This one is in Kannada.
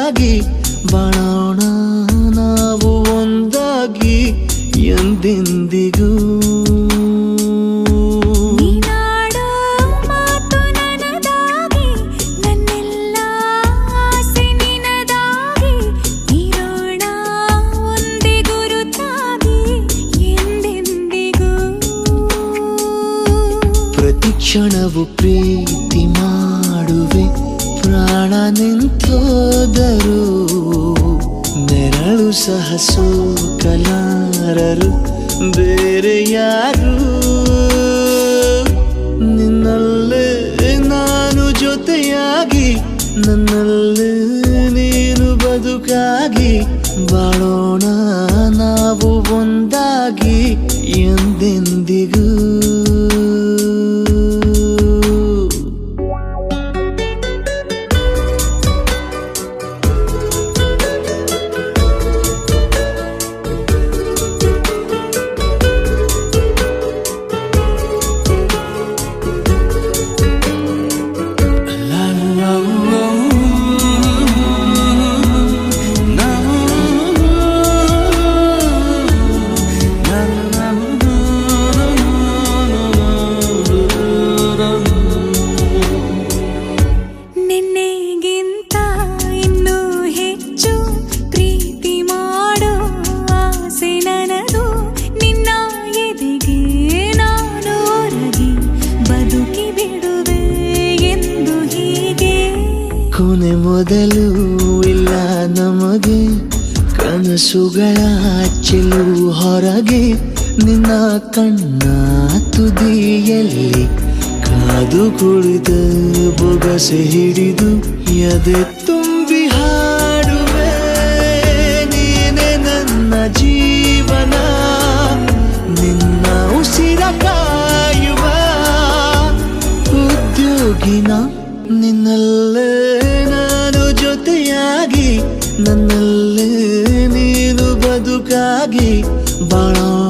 ಗುರುತಾಗಿ ಬಾಳೋಣ ನಾವು ಒಂದಾಗಿ ಎಂದೆಂದಿಗೂ. ಪ್ರತಿ ಕ್ಷಣವು ಪ್ರೀತಿ ಮಾಡುವೆ ಪ್ರಾಣ ನಿಂತೋದರು ನೆರಳು ಸಹ ಸೋಕಲಾರರು ಬೇರೆ ಯಾರು. ನಿನ್ನಲ್ಲೇ ನಾನು ಜೊತೆಯಾಗಿ ನನ್ನಲ್ಲೇ ನೀನು ಬದುಕಾಗಿ ಬಾಳೋಣ ನಾವು ಒಂದಾಗಿ ಎಂದೆಂದಿಗೂ. ಕೊನೆ ಮೊದಲು ಇಲ್ಲ ನಮಗೆ ಕನಸುಗಳ ಚೆಲು ಹೊರಗೆ ನಿನ್ನ ಕಣ್ಣ ತುದಿಯಲ್ಲಿ ಕಾದು ಕುಳಿತ ಬೊಗಸೆ ಹಿಡಿದು ಎದೆ ತುಂಬಿ ಹಾಡುವೆ ನೀನೆ ನನ್ನ ಜೀವನ ನಿನ್ನ ಉಸಿರ ಕಾಯುವ ಉದ್ಯೋಗಿನ ನಿನ್ನಲ್ಲೇ ನಾನು ಜೊತೆಯಾಗಿ ನನ್ನಲ್ಲೇ ನೀನು ಬದುಕಾಗಿ ಬಾಳೋಣ